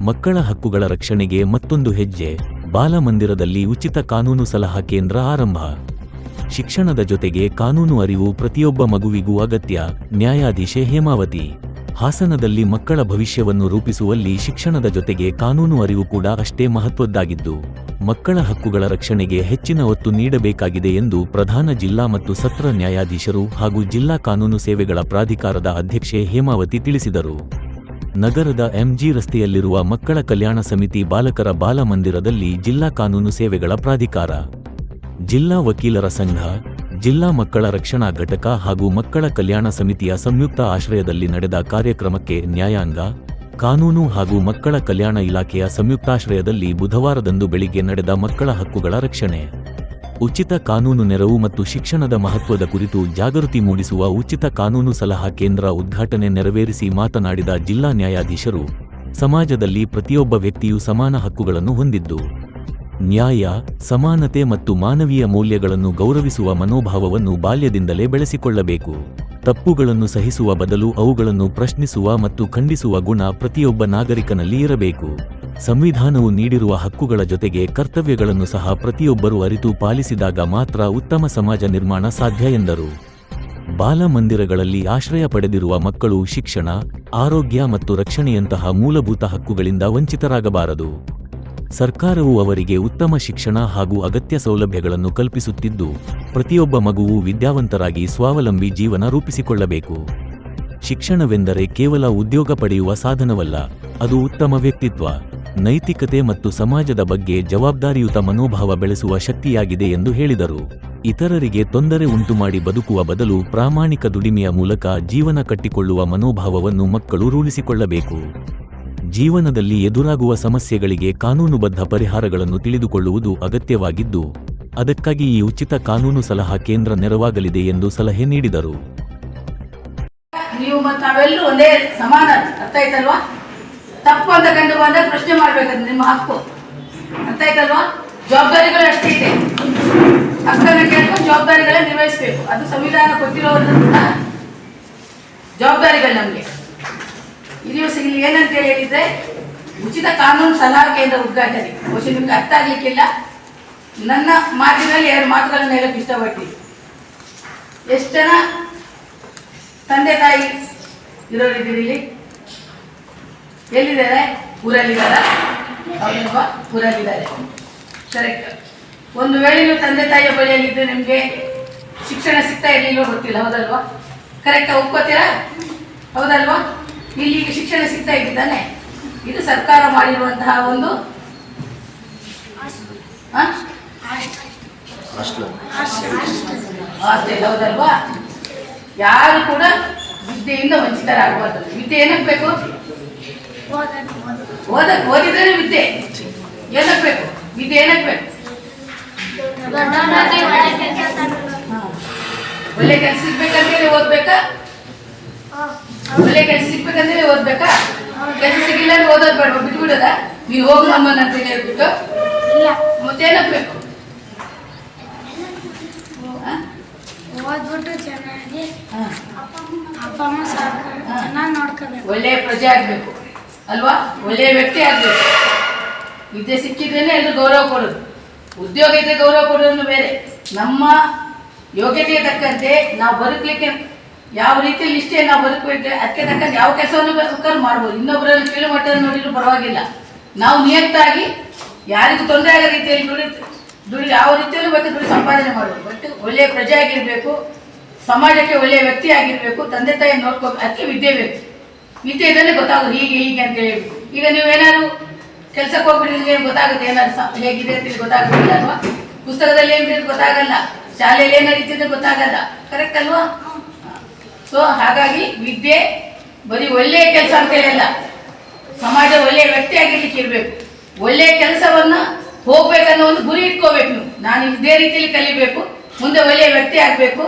ಮಕ್ಕಳ ಹಕ್ಕುಗಳ ರಕ್ಷಣೆಗೆ ಮತ್ತೊಂದು ಹೆಜ್ಜೆ. ಬಾಲಮಂದಿರದಲ್ಲಿ ಉಚಿತ ಕಾನೂನು ಸಲಹಾ ಕೇಂದ್ರ ಆರಂಭ. ಶಿಕ್ಷಣದ ಜೊತೆಗೆ ಕಾನೂನು ಅರಿವು ಪ್ರತಿಯೊಬ್ಬ ಮಗುವಿಗೂ ಅಗತ್ಯ. ನ್ಯಾಯಾಧೀಶೆ ಹೇಮಾವತಿ. ಹಾಸನದಲ್ಲಿ ಮಕ್ಕಳ ಭವಿಷ್ಯವನ್ನು ರೂಪಿಸುವಲ್ಲಿ ಶಿಕ್ಷಣದ ಜೊತೆಗೆ ಕಾನೂನು ಅರಿವು ಕೂಡ ಅಷ್ಟೇ ಮಹತ್ವದ್ದಾಗಿದ್ದು, ಮಕ್ಕಳ ಹಕ್ಕುಗಳ ರಕ್ಷಣೆಗೆ ಹೆಚ್ಚಿನ ಒತ್ತು ನೀಡಬೇಕಾಗಿದೆ ಎಂದು ಪ್ರಧಾನ ಜಿಲ್ಲಾ ಮತ್ತು ಸತ್ರ ನ್ಯಾಯಾಧೀಶರು ಹಾಗೂ ಜಿಲ್ಲಾ ಕಾನೂನು ಸೇವೆಗಳ ಪ್ರಾಧಿಕಾರದ ಅಧ್ಯಕ್ಷೆ ಹೇಮಾವತಿ ತಿಳಿಸಿದರು. ನಗರದ ಎಂಜಿ ರಸ್ತೆಯಲ್ಲಿರುವ ಮಕ್ಕಳ ಕಲ್ಯಾಣ ಸಮಿತಿ ಬಾಲಕರ ಬಾಲಮಂದಿರದಲ್ಲಿ ಜಿಲ್ಲಾ ಕಾನೂನು ಸೇವೆಗಳ ಪ್ರಾಧಿಕಾರ, ಜಿಲ್ಲಾ ವಕೀಲರ ಸಂಘ, ಜಿಲ್ಲಾ ಮಕ್ಕಳ ರಕ್ಷಣಾ ಘಟಕ ಹಾಗೂ ಮಕ್ಕಳ ಕಲ್ಯಾಣ ಸಮಿತಿಯ ಸಂಯುಕ್ತ ಆಶ್ರಯದಲ್ಲಿ ನಡೆದ ಕಾರ್ಯಕ್ರಮಕ್ಕೆ ನ್ಯಾಯಾಂಗ, ಕಾನೂನು ಹಾಗೂ ಮಕ್ಕಳ ಕಲ್ಯಾಣ ಇಲಾಖೆಯ ಸಂಯುಕ್ತಾಶ್ರಯದಲ್ಲಿ ಬುಧವಾರದಂದು ಬೆಳಿಗ್ಗೆ ನಡೆದ ಮಕ್ಕಳ ಹಕ್ಕುಗಳ ರಕ್ಷಣೆ, ಉಚಿತ ಕಾನೂನು ನೆರವು ಮತ್ತು ಶಿಕ್ಷಣದ ಮಹತ್ವದ ಕುರಿತು ಜಾಗೃತಿ ಮೂಡಿಸುವ ಉಚಿತ ಕಾನೂನು ಸಲಹಾ ಕೇಂದ್ರ ಉದ್ಘಾಟನೆ ನೆರವೇರಿಸಿ ಮಾತನಾಡಿದ ಜಿಲ್ಲಾ ನ್ಯಾಯಾಧೀಶರು, ಸಮಾಜದಲ್ಲಿ ಪ್ರತಿಯೊಬ್ಬ ವ್ಯಕ್ತಿಯೂ ಸಮಾನ ಹಕ್ಕುಗಳನ್ನು ಹೊಂದಿದ್ದು, ನ್ಯಾಯ, ಸಮಾನತೆ ಮತ್ತು ಮಾನವೀಯ ಮೌಲ್ಯಗಳನ್ನು ಗೌರವಿಸುವ ಮನೋಭಾವವನ್ನು ಬಾಲ್ಯದಿಂದಲೇ ಬೆಳೆಸಿಕೊಳ್ಳಬೇಕು. ತಪ್ಪುಗಳನ್ನು ಸಹಿಸುವ ಬದಲು ಅವುಗಳನ್ನು ಪ್ರಶ್ನಿಸುವ ಮತ್ತು ಖಂಡಿಸುವ ಗುಣ ಪ್ರತಿಯೊಬ್ಬ ನಾಗರಿಕನಲ್ಲಿ ಇರಬೇಕು. ಸಂವಿಧಾನವು ನೀಡಿರುವ ಹಕ್ಕುಗಳ ಜೊತೆಗೆ ಕರ್ತವ್ಯಗಳನ್ನು ಸಹ ಪ್ರತಿಯೊಬ್ಬರೂ ಅರಿತು ಪಾಲಿಸಿದಾಗ ಮಾತ್ರ ಉತ್ತಮ ಸಮಾಜ ನಿರ್ಮಾಣ ಸಾಧ್ಯ ಎಂದರು. ಬಾಲಮಂದಿರಗಳಲ್ಲಿ ಆಶ್ರಯ ಪಡೆದಿರುವ ಮಕ್ಕಳು ಶಿಕ್ಷಣ, ಆರೋಗ್ಯ ಮತ್ತು ರಕ್ಷಣೆಯಂತಹ ಮೂಲಭೂತ ಹಕ್ಕುಗಳಿಂದ ವಂಚಿತರಾಗಬಾರದು. ಸರ್ಕಾರವು ಅವರಿಗೆ ಉತ್ತಮ ಶಿಕ್ಷಣ ಹಾಗೂ ಅಗತ್ಯ ಸೌಲಭ್ಯಗಳನ್ನು ಕಲ್ಪಿಸುತ್ತಿದ್ದು, ಪ್ರತಿಯೊಬ್ಬ ಮಗುವೂ ವಿದ್ಯಾವಂತರಾಗಿ ಸ್ವಾವಲಂಬಿ ಜೀವನ ರೂಪಿಸಿಕೊಳ್ಳಬೇಕು. ಶಿಕ್ಷಣವೆಂದರೆ ಕೇವಲ ಉದ್ಯೋಗ ಪಡೆಯುವ ಸಾಧನವಲ್ಲ, ಅದು ಉತ್ತಮ ವ್ಯಕ್ತಿತ್ವ, ನೈತಿಕತೆ ಮತ್ತು ಸಮಾಜದ ಬಗ್ಗೆ ಜವಾಬ್ದಾರಿಯುತ ಮನೋಭಾವ ಬೆಳೆಸುವ ಶಕ್ತಿಯಾಗಿದೆ ಎಂದು ಹೇಳಿದರು. ಇತರರಿಗೆ ತೊಂದರೆ ಉಂಟುಮಾಡಿ ಬದುಕುವ ಬದಲು ಪ್ರಾಮಾಣಿಕ ದುಡಿಮೆಯ ಮೂಲಕ ಜೀವನ ಕಟ್ಟಿಕೊಳ್ಳುವ ಮನೋಭಾವವನ್ನು ಮಕ್ಕಳು ರೂಢಿಸಿಕೊಳ್ಳಬೇಕು. ಜೀವನದಲ್ಲಿ ಎದುರಾಗುವ ಸಮಸ್ಯೆಗಳಿಗೆ ಕಾನೂನುಬದ್ಧ ಪರಿಹಾರಗಳನ್ನು ತಿಳಿದುಕೊಳ್ಳುವುದು ಅಗತ್ಯವಾಗಿದ್ದು, ಅದಕ್ಕಾಗಿ ಈ ಉಚಿತ ಕಾನೂನು ಸಲಹಾ ಕೇಂದ್ರ ನೆರವಾಗಲಿದೆ ಎಂದು ಸಲಹೆ ನೀಡಿದರು. ನೀವು ಮತ್ತು ನಾವೆಲ್ಲರೂ ಒಂದೇ ಸಮಾನ, ಅರ್ಥ ಆಯ್ತಲ್ವಾ? ತಪ್ಪು ಅಂತ ಕಂಡು ಬಂದಾಗ ಪ್ರಶ್ನೆ ಮಾಡ್ಬೇಕಂತ ನಿಮ್ಮ ಹಕ್ಕು, ಅರ್ಥ ಆಯ್ತಲ್ವಾ? ಜವಾಬ್ದಾರಿಗಳು ಅಷ್ಟೇ ಇದೆ, ಹಕ್ಕನ್ನು ಕೇಳ್ಕೊಂಡು ಜವಾಬ್ದಾರಿಗಳನ್ನ ನಿರ್ವಹಿಸಬೇಕು. ಅದು ಸಂವಿಧಾನ ಕೊಟ್ಟಿರೋದ್ರಿಂದ ಜವಾಬ್ದಾರಿಗಳು ನಮಗೆ. ಇಲ್ಲಿ ಏನಂತ ಹೇಳಿದ್ರೆ, ಉಚಿತ ಕಾನೂನು ಸಲಹಾ ಕೇಂದ್ರ ಉದ್ಘಾಟನೆ. ಬಹುಶಃ ನಿಮ್ಗೆ ಅರ್ಥ ಆಗ್ಲಿಕ್ಕಿಲ್ಲ, ನನ್ನ ಮಾತಿನಲ್ಲಿ 2 ಮಾತುಗಳನ್ನು ಹೇಳಕ್ಕೆ ಇಷ್ಟಪಡ್ತೀನಿ. ಎಷ್ಟು ಜನ ತಂದೆ ತಾಯಿ ಇರೋರಿದ್ದೀರಿ ಇಲ್ಲಿ? ಎಲ್ಲಿದ್ದಾರೆ? ಊರಲ್ಲಿದ್ದಾರ? ಹೌದಲ್ವಾ? ಊರಲ್ಲಿದ್ದಾರೆ, ಕರೆಕ್ಟ್. ಒಂದು ವೇಳೆ ನೀವು ತಂದೆ ತಾಯಿಯ ಬಳಿಯಲ್ಲಿದ್ದರೆ ನಿಮಗೆ ಶಿಕ್ಷಣ ಸಿಗ್ತಾ ಇರಲಿಲ್ಲ, ಗೊತ್ತಿಲ್ಲ, ಹೌದಲ್ವಾ? ಕರೆಕ್ಟ್, ಒಪ್ಕೋತೀರಾ? ಹೌದಲ್ವಾ? ಇಲ್ಲಿ ಶಿಕ್ಷಣ ಸಿಗ್ತಾ ಇದ್ದಾನೆ. ಇದು ಸರ್ಕಾರ ಮಾಡಿರುವಂತಹ ಒಂದು ಹಾಸ್ಟೆಲ್, ಹೌದಲ್ವಾ? ಯಾರು ಕೂಡ ವಿದ್ಯೆಯಿಂದ ವಂಚಿತರಾಗಬಾರ್ದು. ವಿದ್ಯೆ ಏನಕ್ಕೆ ಬೇಕು? ಓದಿದ್ರೆ ವಿದ್ಯೆ ಏನಕ್ಕೆ ಬೇಕು? ವಿದ್ಯೆ ಏನಕ್ಕೆ ಬೇಕು? ಒಳ್ಳೆ ಕೆಲಸ ಸಿಗ್ಬೇಕಂತೇಳಿ ಓದ್ಬೇಕಾ? ಒಳ್ಳೆ ಕೆಲಸ ಸಿಗ್ಬೇಕಂತೇಳಿ ಓದ್ಬೇಕಾ? ಕೆಲಸ ಸಿಗಿಲ್ಲ ಅಂದ್ರೆ ಓದೋದು ಬೇಡ, ಬಿಟ್ಬಿಡೋದ? ನೀವು ಹೋಗು ನಮ್ಮನ್ನ ಅಂತ ಹೇಳ್ಬಿಟ್ಟು ಮತ್ತೇನಕ್ಕೆ ಬೇಕು? ಒಳ್ಳೆಯ ಪ್ರಜೆ ಆಗ್ಬೇಕು ಅಲ್ವಾ? ಒಳ್ಳೆಯ ವ್ಯಕ್ತಿ ಆಗ್ಬೇಕು. ವಿದ್ಯೆ ಸಿಕ್ಕಿದ್ರೇನೆ ಎಲ್ಲರೂ ಗೌರವ ಕೊಡೋದು. ಉದ್ಯೋಗ ಇದ್ರೆ ಗೌರವ ಕೊಡೋದು ಬೇರೆ. ನಮ್ಮ ಯೋಗ್ಯತೆಗೆ ತಕ್ಕಂತೆ ನಾವು ಬದುಕಲಿಕ್ಕೆ ಯಾವ ರೀತಿಯಲ್ಲಿ ಇಷ್ಟೇ ನಾವು ಬದುಕಬೇಕು, ಅದಕ್ಕೆ ತಕ್ಕಂತೆ ಯಾವ ಕೆಲಸವನ್ನು ಬೇಕಾದ್ರೂ ಮಾಡ್ಬೋದು. ಇನ್ನೊಬ್ಬರಲ್ಲಿ ಕೀಳು ಮಟ್ಟದಲ್ಲಿ ನೋಡಿದ್ರು ಪರವಾಗಿಲ್ಲ. ನಾವು ನಿಯತ್ತಾಗಿ ಯಾರಿಗೂ ತೊಂದರೆ ಆಗೋ ರೀತಿಯಲ್ಲಿ ದುಡಿ ಯಾವ ರೀತಿಯಲ್ಲೂ ಬೇಕಾದ್ರೆ ಸಂಪಾದನೆ ಮಾಡ್ಬೋದು. ಬಟ್ ಒಳ್ಳೆಯ ಪ್ರಜೆ ಆಗಿರಬೇಕು, ಸಮಾಜಕ್ಕೆ ಒಳ್ಳೆಯ ವ್ಯಕ್ತಿ ಆಗಿರಬೇಕು, ತಂದೆ ತಾಯಿ ನೋಡ್ಕೋಬೇಕು. ಅದಕ್ಕೆ ವಿದ್ಯೆ ಬೇಕು. ವಿದ್ಯೆ ಇದನ್ನೇ ಗೊತ್ತಾಗೋದು, ಹೀಗೆ ಅಂತ ಹೇಳ್ಬೇಕು. ಈಗ ನೀವೇನಾದ್ರು ಕೆಲಸಕ್ಕೆ ಹೋಗ್ಬಿಟ್ಟಿದ್ರೆ ಗೊತ್ತಾಗುತ್ತೆ, ಏನಾದ್ರು ಹೇಗಿದೆ ಅಂತ ಗೊತ್ತಾಗೋದಿಲ್ಲ ಅಲ್ವಾ? ಪುಸ್ತಕದಲ್ಲಿ ಏನು ಗೊತ್ತಾಗಲ್ಲ, ಶಾಲೆಯಲ್ಲಿ ಏನು ನಡೀತಿದ್ರೆ ಗೊತ್ತಾಗಲ್ಲ, ಕರೆಕ್ಟ್ ಅಲ್ವಾ? ಸೊ ಹಾಗಾಗಿ ವಿದ್ಯೆ ಬರೀ ಒಳ್ಳೆಯ ಕೆಲಸ ಅಂತ ಹೇಳಲ್ಲ, ಸಮಾಜ ಒಳ್ಳೆಯ ವ್ಯಕ್ತಿ ಆಗಿರ್ಲಿಕ್ಕೆ ಇರಬೇಕು. ಒಳ್ಳೆಯ ಕೆಲಸವನ್ನ ಹೋಗ್ಬೇಕನ್ನೋ ಒಂದು ಗುರಿ ಇಟ್ಕೋಬೇಕು. ನಾನು ಇದೇ ರೀತಿಯಲ್ಲಿ ಕಲಿಬೇಕು, ಮುಂದೆ ಒಳ್ಳೆಯ ವ್ಯಕ್ತಿ ಆಗಬೇಕು.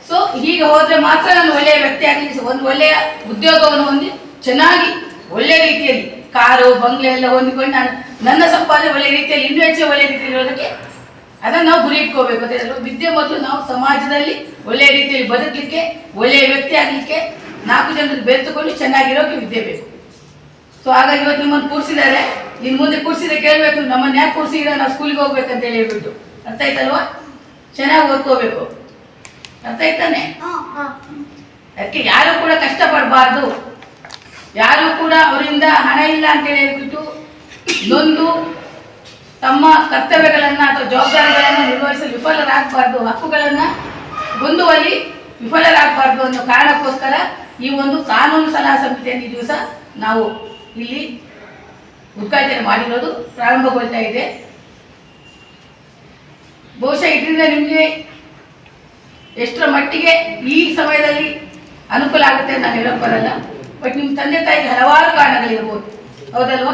ಸೊ ಹೀಗೆ ಹೋದ್ರೆ ಮಾತ್ರ ನಾನು ಒಳ್ಳೆಯ ವ್ಯಕ್ತಿ ಆಗಲಿ, ಒಂದು ಒಳ್ಳೆಯ ಉದ್ಯೋಗವನ್ನು ಹೊಂದಿ ಚೆನ್ನಾಗಿ ಒಳ್ಳೆಯ ರೀತಿಯಲ್ಲಿ ಕಾರು ಬಂಗ್ಲೆ ಎಲ್ಲ ಹೊಂದಿಕೊಂಡು ನಾನು ನನ್ನ ಸಂಪಾದನೆ ಒಳ್ಳೆಯ ರೀತಿಯಲ್ಲಿ ಇನ್ನೂ ಹೆಚ್ಚು ಒಳ್ಳೆಯ ರೀತಿಯಲ್ಲಿ ಇರೋದಕ್ಕೆ ಅದನ್ನು ನಾವು ಗುರಿ ಇಟ್ಕೋಬೇಕು. ಅದೇ ವಿದ್ಯೆ ಮೊದಲು ನಾವು ಸಮಾಜದಲ್ಲಿ ಒಳ್ಳೆಯ ರೀತಿಯಲ್ಲಿ ಬದುಕಲಿಕ್ಕೆ, ಒಳ್ಳೆಯ ವ್ಯಕ್ತಿ ಆಗಲಿಕ್ಕೆ, 4 ಜನರಿಗೆ ಬೆರೆತುಕೊಂಡು ಚೆನ್ನಾಗಿರೋಕೆ ವಿದ್ಯೆ ಬೇಕು. ಸೊ ಹಾಗಾಗಿ ಇವತ್ತು ನಿಮ್ಮನ್ನು ಕೂರಿಸಿದ್ದಾರೆ. ಇನ್ನು ಮುಂದೆ ಕೂರಿಸಿದ್ರೆ ಕೇಳಬೇಕು, ನಮ್ಮನ್ನು ಯಾಕೆ ಕೂರಿಸಿದ್ರೆ ನಾವು ಸ್ಕೂಲಿಗೆ ಹೋಗ್ಬೇಕಂತ ಹೇಳ್ಬಿಟ್ಟು. ಅರ್ಥ ಆಯ್ತಲ್ವಾ? ಚೆನ್ನಾಗಿ ಓದ್ಕೋಬೇಕು. ಅರ್ಥ ಆಯ್ತಾನೆ? ಅದಕ್ಕೆ ಯಾರು ಕೂಡ ಕಷ್ಟಪಡಬಾರ್ದು. ಯಾರು ಕೂಡ ಅವರಿಂದ ಹಣ ಇಲ್ಲ ಅಂತ ಹೇಳ್ಬಿಟ್ಟು ನೊಂದು ತಮ್ಮ ಕರ್ತವ್ಯಗಳನ್ನು ಅಥವಾ ಜವಾಬ್ದಾರಿಗಳನ್ನು ನಿರ್ವಹಿಸಲು ವಿಫಲರಾಗಬಾರ್ದು, ಹಕ್ಕುಗಳನ್ನು ಹೊಂದುವಲ್ಲಿ ವಿಫಲರಾಗಬಾರ್ದು ಅನ್ನೋ ಕಾರಣಕ್ಕೋಸ್ಕರ ಈ ಒಂದು ಕಾನೂನು ಸಲಹಾ ಸಮಿತಿಯನ್ನು ಈ ದಿವಸ ನಾವು ಇಲ್ಲಿ ಉದ್ಘಾಟನೆ ಮಾಡಿರೋದು ಪ್ರಾರಂಭಗೊಳ್ತಾ ಇದೆ. ಬಹುಶಃ ಇದರಿಂದ ನಿಮಗೆ ಎಷ್ಟರ ಮಟ್ಟಿಗೆ ಈ ಸಮಯದಲ್ಲಿ ಅನುಕೂಲ ಆಗುತ್ತೆ ಅಂತ ನಾನು ಹೇಳೋಕೆ ಬರಲ್ಲ. ಬಟ್ ನಿಮ್ಮ ತಂದೆ ತಾಯಿಗೆ ಹಲವಾರು ಕಾರಣಗಳಿರ್ಬೋದು, ಹೌದಲ್ವಾ?